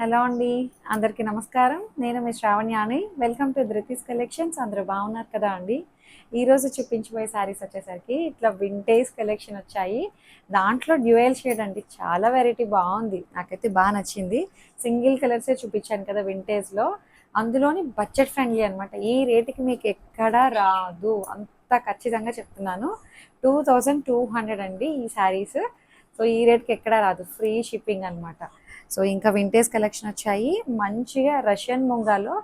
Hello అండి. అందరికీ నమస్కారం. నేను మీ శ్రావణ్యాని. Welcome to Dhruti's collections. అందరూ బాగున్నారు కదా అండి. ఈరోజు చూపించబోయే శారీస్ వచ్చేసరికి ఇట్లా వింటేజ్ కలెక్షన్ వచ్చాయి. దాంట్లో డ్యూయల్ షేడ్ అండి. చాలా వెరైటీ బాగుంది. నాకైతే బాగా నచ్చింది. సింగిల్ కలర్సే చూపించాను కదా వింటేజ్లో. అందులోని బడ్జెట్ ఫ్రెండ్లీ అనమాట. ఈ రేటుకి మీకు ఎక్కడా రాదు. అంత ఖచ్చితంగా చెప్తున్నాను. 2200 అండి ఈ శారీస్. సో ఈ రేట్కి ఎక్కడా రాదు. ఫ్రీ షిప్పింగ్ అనమాట. సో ఇంకా వింటేజ్ కలెక్షన్ వచ్చాయి. మంచిగా రష్యన్ ముంగాలో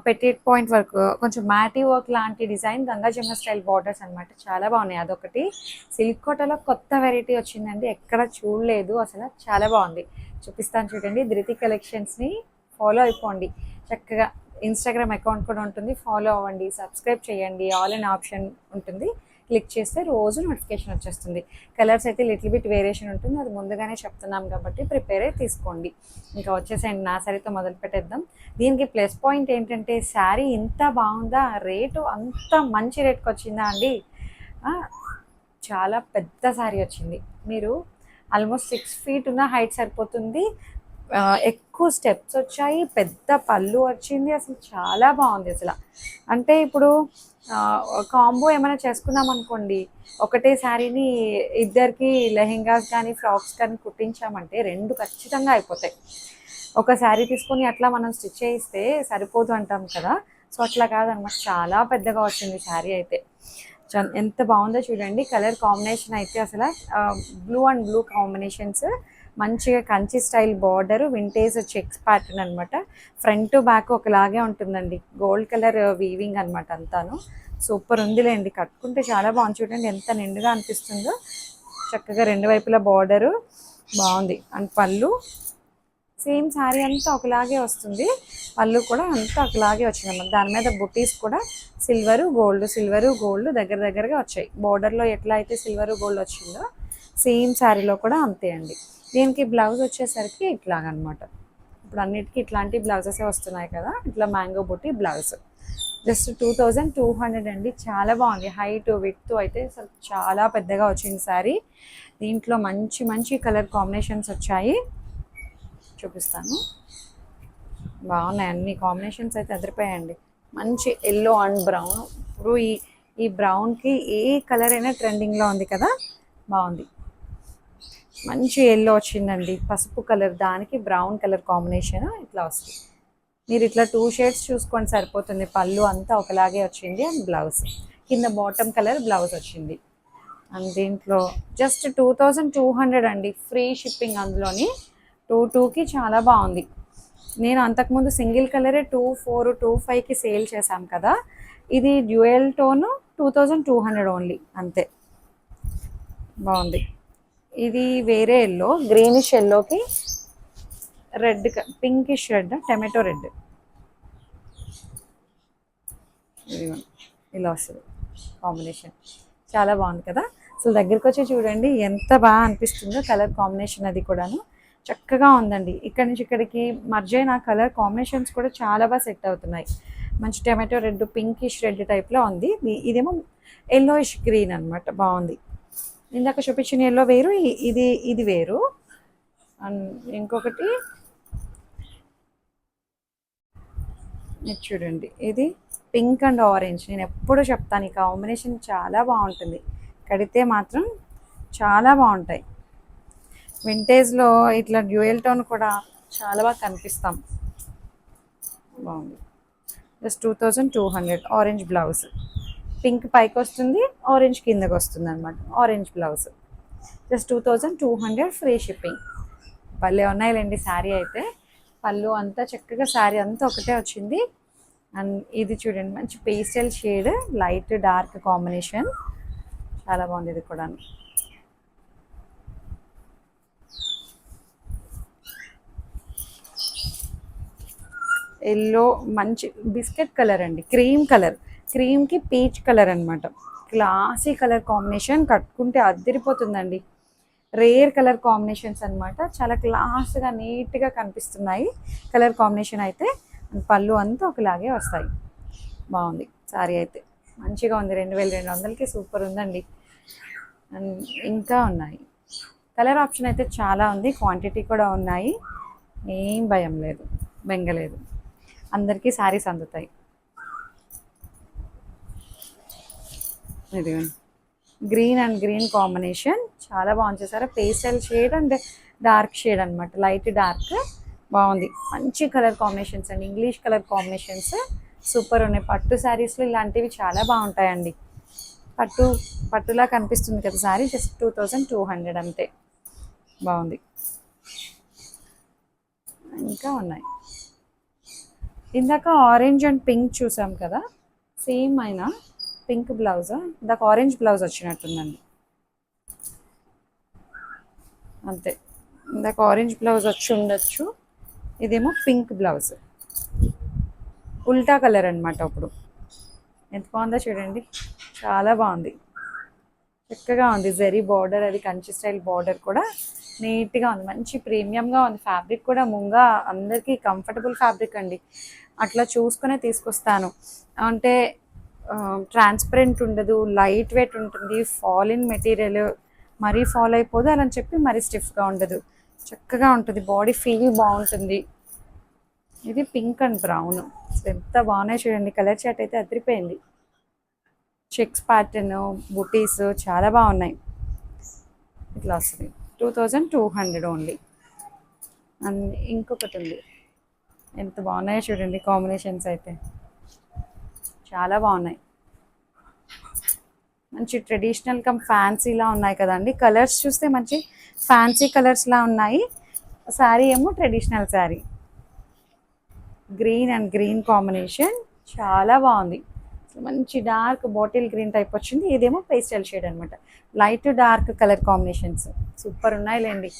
పెటిట్ పాయింట్ వర్క్, కొంచెం మ్యాటీ వర్క్ లాంటి design, Ganga Jamuna style borders అనమాట. చాలా బాగున్నాయి. అదొకటి. సిల్క్ కోటలో కొత్త వెరైటీ వచ్చిందండి. ఎక్కడ చూడలేదు అసలు. చాలా బాగుంది. చూపిస్తాను చూడండి. ధృతి కలెక్షన్స్ని ఫాలో అయిపోండి. చక్కగా ఇన్స్టాగ్రామ్ అకౌంట్ కూడా ఉంటుంది. ఫాలో అవ్వండి, సబ్స్క్రైబ్ చేయండి. ఆల్ ఇన్ ఆప్షన్ ఉంటుంది. క్లిక్ చేస్తే రోజు నోటిఫికేషన్ వచ్చేస్తుంది. కలర్స్ అయితే లిటిల్ బిట్ వేరియేషన్ ఉంటుంది. అది ముందుగానే చెప్తున్నాం కాబట్టి ప్రిపేర్ అయి తీసుకోండి. ఇంకా వచ్చేసండి నా శారీతో మొదలు పెట్టేద్దాం. దీనికి ప్లస్ పాయింట్ ఏంటంటే శారీ ఇంత బాగుందా, రేటు అంత మంచి రేట్కి వచ్చిందా అండి. చాలా పెద్ద శారీ వచ్చింది. మీరు ఆల్మోస్ట్ 6 feet ఉన్న హైట్ సరిపోతుంది. ఎక్కువ స్టెప్స్ వచ్చాయి. పెద్ద పళ్ళు వచ్చింది. అసలు చాలా బాగుంది అసలు. అంటే ఇప్పుడు కాంబో ఏమైనా చేసుకున్నాం అనుకోండి, ఒకటే శారీని ఇద్దరికి లెహెంగాస్ కానీ ఫ్రాక్స్ కానీ కుట్టించామంటే 2 ఖచ్చితంగా అయిపోతాయి. ఒక శారీ తీసుకొని అట్లా మనం స్టిచ్ చేయిస్తే సరిపోదు అంటాం కదా. సో అట్లా కాదనమాట. చాలా పెద్దగా వచ్చింది శారీ అయితే. ఎంత బాగుందో చూడండి. కలర్ కాంబినేషన్ అయితే అసలు బ్లూ అండ్ బ్లూ కాంబినేషన్స్. మంచిగా Kanchi style border, vintage checks pattern అనమాట. ఫ్రంట్ బ్యాక్ ఒకలాగే ఉంటుందండి. గోల్డ్ కలర్ వీవింగ్ అనమాట అంతాను. సూపర్ ఉందిలేండి. కట్టుకుంటే చాలా బాగుంది. చూడండి ఎంత నిండుగా అనిపిస్తుందో. చక్కగా 2 వైపులా బార్డరు బాగుంది. అండ్ పళ్ళు సేమ్ శారీ అంతా ఒకలాగే వస్తుంది. పళ్ళు కూడా అంతా ఒకలాగే వచ్చింది అన్నమాట. దాని మీద బుటీస్ కూడా సిల్వరు గోల్డ్ దగ్గర దగ్గరగా వచ్చాయి. బార్డర్లో ఎట్లా అయితే సిల్వరు గోల్డ్ వచ్చిందో సేమ్ శారీలో కూడా అంతే అండి. దీనికి బ్లౌజ్ వచ్చేసరికి ఇట్లాగనమాట. ఇప్పుడు అన్నిటికీ ఇట్లాంటి బ్లౌజెసే వస్తున్నాయి కదా. ఇట్లా మ్యాంగో బుట్టి బ్లౌజ్. జస్ట్ 2200 అండి. చాలా బాగుంది. హైట్ విడ్త్ అయితే అసలు చాలా పెద్దగా వచ్చింది శారీ. దీంట్లో మంచి మంచి కలర్ కాంబినేషన్స్ వచ్చాయి. చూపిస్తాను. బాగున్నాయి అన్ని కాంబినేషన్స్ అయితే అదిరిపోయాయండి. మంచి ఎల్లో అండ్ బ్రౌన్. ఇప్పుడు ఈ బ్రౌన్కి ఏ కలర్ అయినా ట్రెండింగ్లో ఉంది కదా. బాగుంది. మంచి ఎల్లో వచ్చిందండి. పసుపు కలర్ దానికి బ్రౌన్ కలర్ కాంబినేషన్ ఇట్లా వస్తుంది. మీరు ఇట్లా 2 shades చూసుకోండి సరిపోతుంది. పళ్ళు అంతా ఒకలాగే వచ్చింది. అండ్ బ్లౌజ్ కింద బాటమ్ కలర్ బ్లౌజ్ వచ్చింది. అండ్ దీంట్లో జస్ట్ 2200 అండి. Free shipping. అందులోని 22కి చాలా బాగుంది. నేను అంతకుముందు సింగిల్ కలరే 2400, 25కి సేల్ చేశాం కదా. ఇది డ్యూయల్ టోను 2200 ఓన్లీ అంతే. బాగుంది. ఇది వేరే ఎల్లో, గ్రీనిష్ ఎల్లోకి red, pinkish red, tomato red. ఇలా వస్తుంది కాంబినేషన్. చాలా బాగుంది కదా. అసలు దగ్గరికి వచ్చి చూడండి ఎంత బాగా అనిపిస్తుందో కలర్ కాంబినేషన్. అది కూడాను చక్కగా ఉందండి. ఇక్కడ నుంచి ఇక్కడికి మర్జ్ అయిన కలర్ కాంబినేషన్స్ కూడా చాలా బాగా సెట్ అవుతున్నాయి. మంచి టమాటో రెడ్, పింకిష్ రెడ్ టైప్లో ఉంది. ఇదేమో ఎల్లోయిష్ గ్రీన్ అనమాట. బాగుంది. ఇందాక చూపించిన ఎల్లో వేరు, ఇది వేరు. అండ్ ఇంకొకటి చూడండి, ఇది పింక్ అండ్ ఆరెంజ్. నేను ఎప్పుడు చెప్తాను ఈ కాంబినేషన్ చాలా బాగుంటుంది. కడితే మాత్రం చాలా బాగుంటాయి. వింటేజ్లో ఇట్లా డ్యూయల్ టోన్ కూడా చాలా బాగా కనిపిస్తాం. బాగుంది. జస్ట్ 2200. Orange blouse. పింక్ పైకి వస్తుంది, ఆరెంజ్ కిందకి వస్తుంది అనమాట. Orange blouse. Just 2200 free shipping. భలే ఉన్నాయిలేండి శారీ అయితే. పళ్ళు అంతా చక్కగా శారీ అంతా ఒకటే వచ్చింది. అండ్ ఇది చూడండి మంచి pastel shade, light dark combination. చాలా బాగుంది. ఇది కూడా ఎల్లో, మంచి బిస్కెట్ కలర్ అండి. క్రీమ్ కలర్, క్రీమ్కి పీచ్ కలర్ అనమాట. Classy colour combination. కట్టుకుంటే అదిరిపోతుందండి. రేర్ కలర్ కాంబినేషన్స్ అనమాట. చాలా క్లాస్గా నీట్గా కనిపిస్తున్నాయి కలర్ కాంబినేషన్ అయితే. పళ్ళు అంతా ఒకలాగే వస్తాయి. బాగుంది శారీ అయితే. మంచిగా ఉంది. 2200కి సూపర్ ఉందండి. అండ్ ఇంకా ఉన్నాయి. కలర్ ఆప్షన్ అయితే చాలా ఉంది. క్వాంటిటీ కూడా ఉన్నాయి. ఏం భయం లేదు, బెంగలేదు. అందరికీ శారీస్ అందుతాయి. ఇదిగోండి, గ్రీన్ అండ్ గ్రీన్ కాంబినేషన్ చాలా బాగుంది. చూసారా, pastel shade and dark shade అనమాట, లైట్ డార్క్. బాగుంది, మంచి కలర్ కాంబినేషన్స్ అండి, ఇంగ్లీష్ కలర్ కాంబినేషన్స్ సూపర్ ఉన్నాయి. పట్టు శారీస్లో ఇలాంటివి చాలా బాగుంటాయండి. పట్టు పట్టులా కనిపిస్తుంది కదా శారీ, జస్ట్ 2200 అంతే. బాగుంది. ఇంకా ఉన్నాయి. ఇందాక ఆరెంజ్ అండ్ పింక్ చూసాం కదా, సేమ్ అయినా పింక్ బ్లౌజ్, ఇందాక ఆరెంజ్ బ్లౌజ్ వచ్చినట్టుందండి. అంతే, ఇందాక ఆరెంజ్ బ్లౌజ్ వచ్చి ఉండొచ్చు, ఇదేమో పింక్ బ్లౌజ్, ఉల్టా కలర్ అనమాట. అప్పుడు ఎంత బాగుందో చూడండి, చాలా బాగుంది, చక్కగా ఉంది. జరీ బార్డర్, అది కంచి స్టైల్ బార్డర్ కూడా నీట్గా ఉంది, మంచి ప్రీమియంగా ఉంది. ఫ్యాబ్రిక్ కూడా ముంగా అందరికీ కంఫర్టబుల్ ఫ్యాబ్రిక్ అండి. అట్లా చూసుకునే తీసుకొస్తాను, అంటే ట్రాన్స్పరెంట్ ఉండదు, లైట్ వెయిట్ ఉంటుంది, ఫాల్ ఇన్ మెటీరియల్, మరీ ఫాల్ అయిపోదు అని చెప్పి మరీ స్టిఫ్గా ఉండదు, చక్కగా ఉంటుంది. బాడీ ఫీల్ బాగుంటుంది. ఇది పింక్ అండ్ బ్రౌన్, ఎంత బాగున్నాయి చూడండి. కలర్ చాట్ అయితే అదిరిపోయింది. చెక్స్ ప్యాటర్న్, బుటీస్ చాలా బాగున్నాయి. ఇట్లా వస్తుంది 2200 ఓన్లీ. అండ్ ఇంకొకటి ఉంది, ఎంత బాగున్నాయో చూడండి కాంబినేషన్స్ అయితే, చాలా బాగున్నాయి. మంచి ట్రెడిషనల్ కమ్ ఫ్యాన్సీలా ఉన్నాయి కదండి. కలర్స్ చూస్తే మంచి ఫ్యాన్సీ కలర్స్లా ఉన్నాయి. శారీ ఏమో traditional sari, green and green combination చాలా బాగుంది. మంచి డార్క్ బాటిల్ గ్రీన్ టైప్ వచ్చింది, ఇదేమో పేస్టల్ షేడ్ అనమాట. Light dark colour combinations super ఉన్నాయిలేండి,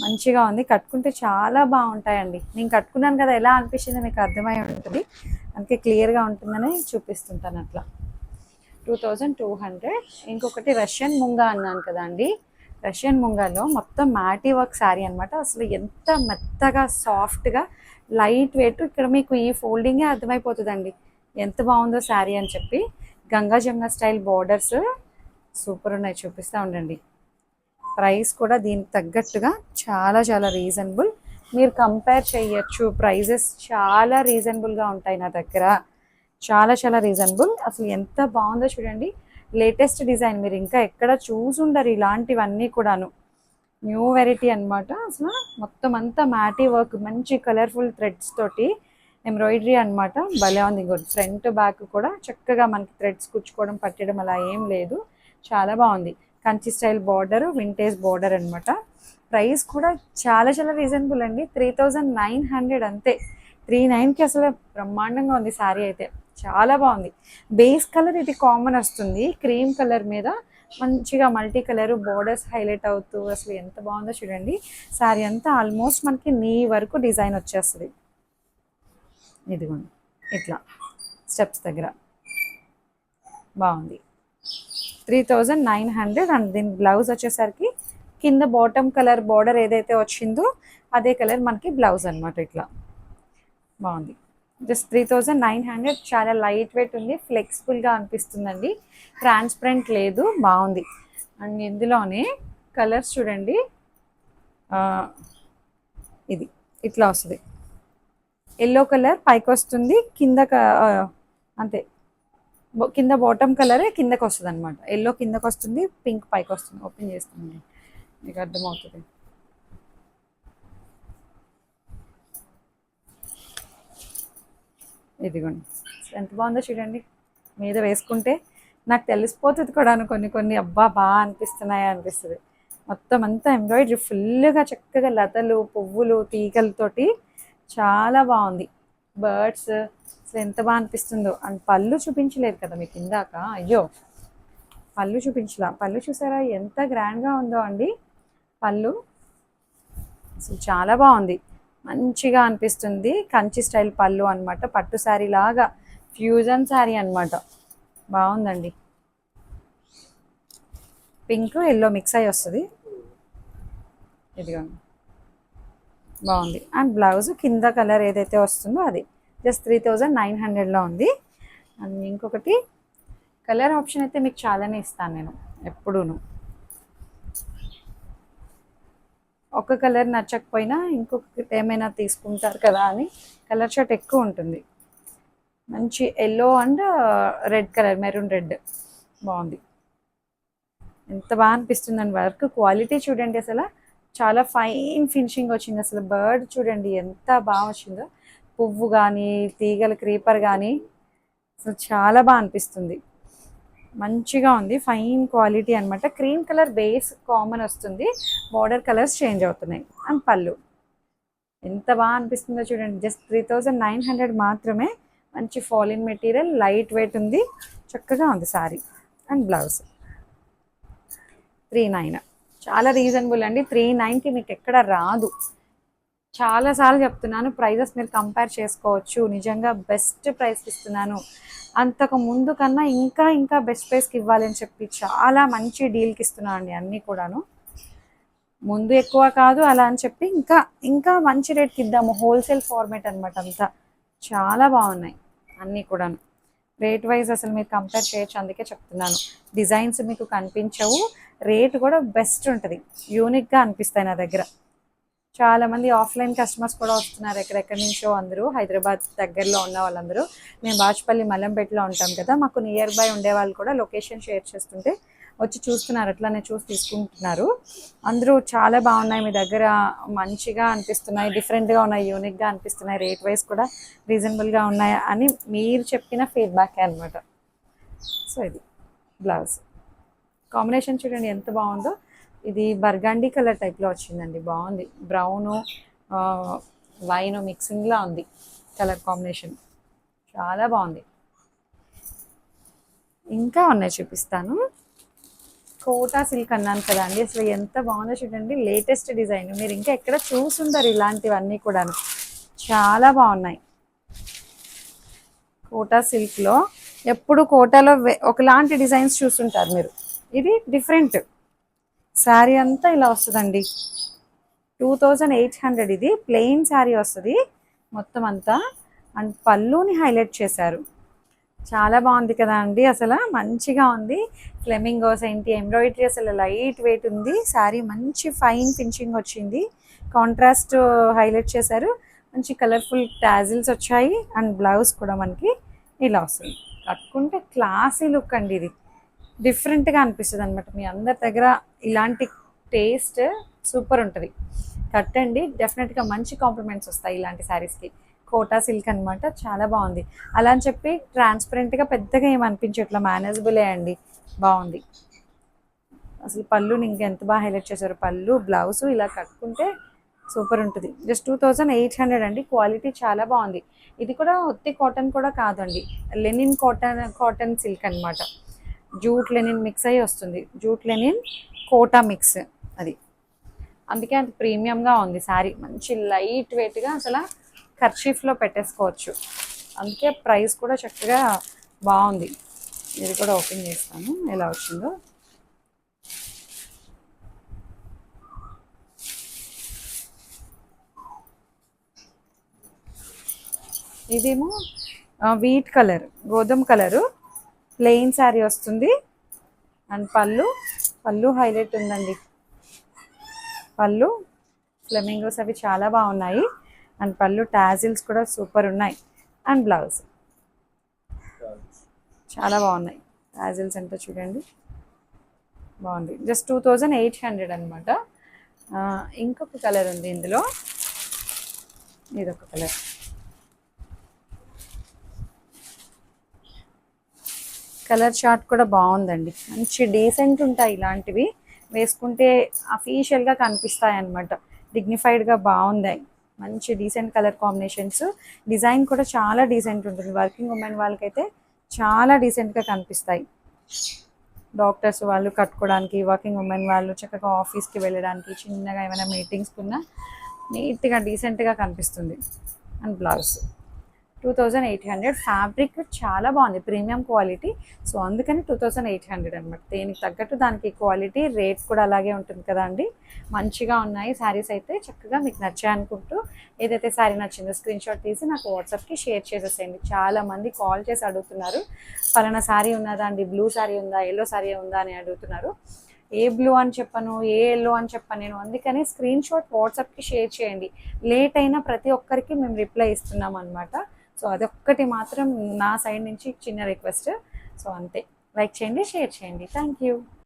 మంచిగా ఉంది. కట్టుకుంటే చాలా బాగుంటాయండి. నేను కట్టుకున్నాను కదా, ఎలా అనిపించిందో మీకు అర్థమై ఉంటుంది, అందుకే క్లియర్గా ఉంటుందని చూపిస్తుంటాను అట్లా. 2200. ఇంకొకటి రష్యన్ ముంగా అన్నాను కదా అండి, రష్యన్ ముంగాలో మొత్తం మ్యాటీ వర్క్ శారీ అనమాట. అసలు ఎంత మెత్తగా సాఫ్ట్గా లైట్ వెయిట్, ఇక్కడ మీకు ఈ ఫోల్డింగే అర్థమైపోతుందండి ఎంత బాగుందో శారీ అని చెప్పి. Ganga Janga style borders super ఉన్నాయి, చూపిస్తూ ఉండండి. ప్రైస్ కూడా దీనికి తగ్గట్టుగా చాలా చాలా రీజనబుల్, మీరు కంపేర్ చేయొచ్చు. ప్రైజెస్ చాలా రీజనబుల్గా ఉంటాయి నా దగ్గర, చాలా చాలా రీజనబుల్. అసలు ఎంత బాగుందో చూడండి, లేటెస్ట్ డిజైన్, మీరు ఇంకా ఎక్కడ చూసుండరు ఇలాంటివన్నీ కూడాను. న్యూ వెరైటీ అనమాట. అసలు మొత్తం అంతా మ్యాటీ వర్క్, మంచి కలర్ఫుల్ థ్రెడ్స్ తోటి ఎంబ్రాయిడరీ అనమాట. భలే ఉంది. ఇంకోటి ఫ్రంట్ బ్యాక్ కూడా చక్కగా మనకి థ్రెడ్స్ కుచ్చుకోవడం పట్టడం అలా ఏం లేదు, చాలా బాగుంది. Kanchi style border, vintage border అనమాట. ప్రైస్ కూడా చాలా చాలా రీజనబుల్ అండి, 3900 అంతే. 39కి అసలు బ్రహ్మాండంగా ఉంది శారీ అయితే, చాలా బాగుంది. బేస్ కలర్ ఇది కామన్ వస్తుంది, క్రీమ్ కలర్ మీద మంచిగా మల్టీ కలర్ బోర్డర్స్ హైలైట్ అవుతూ అసలు ఎంత బాగుందో చూడండి. శారీ అంతా ఆల్మోస్ట్ మనకి నీ వరకు డిజైన్ వచ్చేస్తుంది. ఇదిగోండి ఇట్లా స్టెప్స్ దగ్గర బాగుంది. 3900. అండ్ దీని బ్లౌజ్ వచ్చేసరికి కింద బాటమ్ కలర్ బార్డర్ ఏదైతే వచ్చిందో అదే కలర్ మనకి బ్లౌజ్ అనమాట. ఇట్లా బాగుంది. జస్ట్ 3900, చాలా లైట్ వెయిట్ ఉంది, ఫ్లెక్సిబుల్గా అనిపిస్తుందండి, ట్రాన్స్పరెంట్ లేదు, బాగుంది. అండ్ ఇందులోనే కలర్స్ చూడండి, ఇది ఇట్లా వస్తుంది. ఎల్లో కలర్ పైకి వస్తుంది, కింద అంతే, కింద బాటమ్ కలరే కిందకి వస్తుంది అనమాట. ఎల్లో కిందకి వస్తుంది, పింక్ పైకి వస్తుంది. ఓపెన్ చేస్తానండి, మీకు అర్థమవుతుంది. ఇదిగోండి ఎంత బాగుందో చూడండి, మీద వేసుకుంటే నాకు తెలిసిపోతుంది కూడా కొన్ని కొన్ని, అబ్బా బాగా అనిపిస్తున్నాయా అనిపిస్తుంది. మొత్తం అంతా ఎంబ్రాయిడరీ ఫుల్గా చక్కగా లతలు పువ్వులు తీగలతోటి చాలా బాగుంది. బర్డ్స్ అసలు ఎంత బాగా అనిపిస్తుందో. అండ్ పళ్ళు చూపించలేదు కదా మీకు ఇందాక, అయ్యో పళ్ళు చూపించలా. పళ్ళు చూసారా ఎంత గ్రాండ్గా ఉందో అండి, పళ్ళు అసలు చాలా బాగుంది, మంచిగా అనిపిస్తుంది. కంచి స్టైల్ పళ్ళు అనమాట, పట్టు శారీ లాగా ఫ్యూజన్ శారీ అనమాట, బాగుందండి. పింక్ ఎల్లో మిక్స్ అయ్యి వస్తుంది, ఇదిగోండి బాగుంది. అండ్ బ్లౌజ్ కింద కలర్ ఏదైతే వస్తుందో అది జస్ట్ 3900లో ఉంది. అండ్ ఇంకొకటి కలర్ ఆప్షన్ అయితే మీకు చాలానే ఇస్తాను నేను ఎప్పుడూను. ఒక కలర్ నచ్చకపోయినా ఇంకొకటి ఏమైనా తీసుకుంటారు కదా అని కలర్ చార్ట్ ఎక్కువ ఉంటుంది. మంచి yellow and red colour, maroon red బాగుంది. ఎంత బాగా అనిపిస్తుందండి. వర్క్ క్వాలిటీ చూడండి, అసలు చాలా ఫైన్ ఫినిషింగ్ వచ్చింది. అసలు బర్డ్ చూడండి ఎంత బాగా వచ్చిందో, పువ్వు కానీ తీగల క్రీపర్ కానీ అసలు చాలా బాగా అనిపిస్తుంది. మంచిగా ఉంది, ఫైన్ క్వాలిటీ అనమాట. క్రీమ్ కలర్ బేస్ కామన్ వస్తుంది, బార్డర్ కలర్స్ చేంజ్ అవుతున్నాయి. అండ్ పళ్ళు ఎంత బాగా అనిపిస్తుందో చూడండి. జస్ట్ 3900 మాత్రమే. మంచి ఫాలిన్ మెటీరియల్, లైట్ వెయిట్ ఉంది, చక్కగా ఉంది సారీ. అండ్ బ్లౌజ్ 3900 చాలా రీజనబుల్ అండి. 3900కి మీకు ఎక్కడ రాదు. చాలాసార్లు చెప్తున్నాను, ప్రైజెస్ మీరు కంపేర్ చేసుకోవచ్చు. నిజంగా బెస్ట్ ప్రైస్ ఇస్తున్నాను, అంతకు ముందు కన్నా ఇంకా ఇంకా బెస్ట్ ప్రైస్కి ఇవ్వాలని చెప్పి చాలా మంచి డీల్కి ఇస్తున్నాను అండి. అన్నీ కూడాను ముందు ఎక్కువ కాదు అలా అని చెప్పి ఇంకా ఇంకా మంచి రేట్కి ఇద్దాము. హోల్సేల్ ఫార్మేట్ అనమాట. అంతా చాలా బాగున్నాయి అన్నీ కూడాను. రేట్ వైజ్ అసలు మీరు కంపేర్ చేయొచ్చు, అందుకే చెప్తున్నాను. డిజైన్స్ మీకు కనిపించవు, రేట్ కూడా బెస్ట్ ఉంటుంది, యూనిక్గా అనిపిస్తాయి నా దగ్గర. చాలామంది ఆఫ్లైన్ కస్టమర్స్ కూడా వస్తున్నారు, ఎక్కడెక్కడి నుంచో. అందరూ హైదరాబాద్ దగ్గరలో ఉన్న వాళ్ళందరూ. మేము బాచుపల్లి మల్లంపేటలో ఉంటాం కదా, మాకు నియర్ బై ఉండే వాళ్ళు కూడా లొకేషన్ షేర్ చేస్తుంటే వచ్చి చూస్తున్నారు, అట్లానే చూసి తీసుకుంటున్నారు. అందరూ చాలా బాగున్నాయి మీ దగ్గర, మంచిగా అనిపిస్తున్నాయి, డిఫరెంట్గా ఉన్నాయి, యూనిక్గా అనిపిస్తున్నాయి, రేట్ వైజ్ కూడా రీజనబుల్గా ఉన్నాయి అని మీరు చెప్పిన ఫీడ్బ్యాక్ అనమాట. సో ఇది బ్లౌజ్ కాంబినేషన్ చూడండి ఎంత బాగుందో. ఇది బర్గండీ కలర్ టైప్లో వచ్చిందండి, బాగుంది. బ్రౌను వైన్ మిక్సింగ్లా ఉంది కలర్ కాంబినేషన్, చాలా బాగుంది. ఇంకా ఉన్నాయి చూపిస్తాను. కోటా సిల్క్ అన్నాను కదా అండి, అసలు ఎంత బాగుందో చూడండి. లేటెస్ట్ డిజైన్, మీరు ఇంకా ఎక్కడ చూసుంటారు ఇలాంటివన్నీ కూడా, చాలా బాగున్నాయి. కోటా సిల్క్లో ఎప్పుడు కోటాలో ఒకలాంటి డిజైన్స్ చూస్తుంటారు మీరు, ఇది డిఫరెంట్. శారీ అంతా ఇలా వస్తుందండి, 2800. ఇది ప్లెయిన్ శారీ వస్తుంది మొత్తం అంతా. అండ్ పళ్ళుని హైలైట్ చేశారు, చాలా బాగుంది కదా అండి. అసలు మంచిగా ఉంది. ఫ్లెమింగోస్ ఏంటి, ఎంబ్రాయిడరీ అసలు లైట్ వెయిట్ ఉంది. శారీ మంచి ఫైన్ ఫినిషింగ్ వచ్చింది, కాంట్రాస్ట్ హైలైట్ చేశారు, మంచి కలర్ఫుల్ టాజిల్స్ వచ్చాయి. అండ్ బ్లౌజ్ కూడా మనకి ఇలా వస్తుంది. కట్టుకుంటే క్లాసీ లుక్ అండి, ఇది డిఫరెంట్గా అనిపిస్తుంది అనమాట. మీ అందరి దగ్గర ఇలాంటి టేస్ట్ సూపర్ ఉంటుంది. కట్టండి, డెఫినెట్గా మంచి కాంప్లిమెంట్స్ వస్తాయి ఇలాంటి శారీస్కి. కోటా సిల్క్ అనమాట, చాలా బాగుంది. అలా అని చెప్పి ట్రాన్స్పరెంట్గా పెద్దగా ఏమనిపించట్లా, మేనేజబులే అండి, బాగుంది. అసలు పళ్ళుని ఇంకెంత బాగా హైలైట్ చేశారు. పళ్ళు బ్లౌజ్ ఇలా కట్టుకుంటే సూపర్ ఉంటుంది. జస్ట్ 2800 అండి. క్వాలిటీ చాలా బాగుంది. ఇది కూడా ఒత్తి కాటన్ కూడా కాదండి, లెనిన్ కాటన్ సిల్క్ అనమాట. జూట్ లెనిన్ మిక్స్ అయ్యి వస్తుంది, జూట్ లెనిన్ కోటా మిక్స్ అది, అందుకే అంత ప్రీమియంగా ఉంది శారీ. మంచి లైట్ వెయిట్గా అసలు కర్చీఫ్లో పెట్టేసుకోవచ్చు, అందుకే ప్రైస్ కూడా చక్కగా బాగుంది. ఇది కూడా ఓపెన్ చేస్తాను ఎలా వచ్చిందో. ఇదేమో వీట్ కలర్, గోధుమ కలరు, ప్లెయిన్ శారీ వస్తుంది. అండ్ పళ్ళు హైలైట్ ఉందండి. పళ్ళు ఫ్లెమింగోస్ అవి చాలా బాగున్నాయి. అండ్ పళ్ళు టాజిల్స్ కూడా సూపర్ ఉన్నాయి. అండ్ బ్లౌజ్ చాలా బాగున్నాయి. టాజిల్స్ అంటే చూడండి బాగుంది. జస్ట్ 2800 అనమాట. ఇంకొక కలర్ ఉంది ఇందులో, ఇదొక కలర్. కలర్ చార్ట్ కూడా బాగుందండి, మంచి డీసెంట్ ఉంటాయి ఇలాంటివి, వేసుకుంటే అఫీషియల్గా కనిపిస్తాయి అన్నమాట, డిగ్నిఫైడ్గా బాగుంది. మంచి డీసెంట్ కలర్ కాంబినేషన్స్, డిజైన్ కూడా చాలా డీసెంట్ ఉంటుంది. వర్కింగ్ ఉమెన్ వాళ్ళకైతే చాలా డీసెంట్గా కనిపిస్తాయి. డాక్టర్స్ వాళ్ళు కట్టుకోవడానికి, వర్కింగ్ ఉమెన్ వాళ్ళు చక్కగా ఆఫీస్కి వెళ్ళడానికి, చిన్నగా ఏమైనా మీటింగ్స్కి ఉన్నా నీట్గా డీసెంట్గా కనిపిస్తుంది. And blouse 2800. ఫ్యాబ్రిక్ చాలా బాగుంది, ప్రీమియం క్వాలిటీ. సో అందుకని 2800 అనమాట. దేనికి తగ్గట్టు దానికి క్వాలిటీ, రేట్ కూడా అలాగే ఉంటుంది కదా అండి. మంచిగా ఉన్నాయి శారీస్ అయితే. చక్కగా మీకు నచ్చాయి అనుకుంటూ ఏదైతే శారీ నచ్చిందో స్క్రీన్ షాట్ తీసి నాకు వాట్సాప్కి షేర్ చేసేసేయండి. చాలామంది కాల్ చేసి అడుగుతున్నారు, పలానా శారీ ఉన్నదా అండి, బ్లూ శారీ ఉందా, ఎల్లో శారీ ఉందా అని అడుగుతున్నారు. ఏ బ్లూ అని చెప్పను, ఏ ఎల్లో అని చెప్పను నేను. అందుకని స్క్రీన్ షాట్ వాట్సాప్కి షేర్ చేయండి. లేట్ అయినా ప్రతి ఒక్కరికి మేము రిప్లై ఇస్తున్నాం అనమాట. సో అదొక్కటి మాత్రం నా సైడ్ నుంచి చిన్న రిక్వెస్ట్. సో అంతే, లైక్ చేయండి, షేర్ చేయండి. Thank you.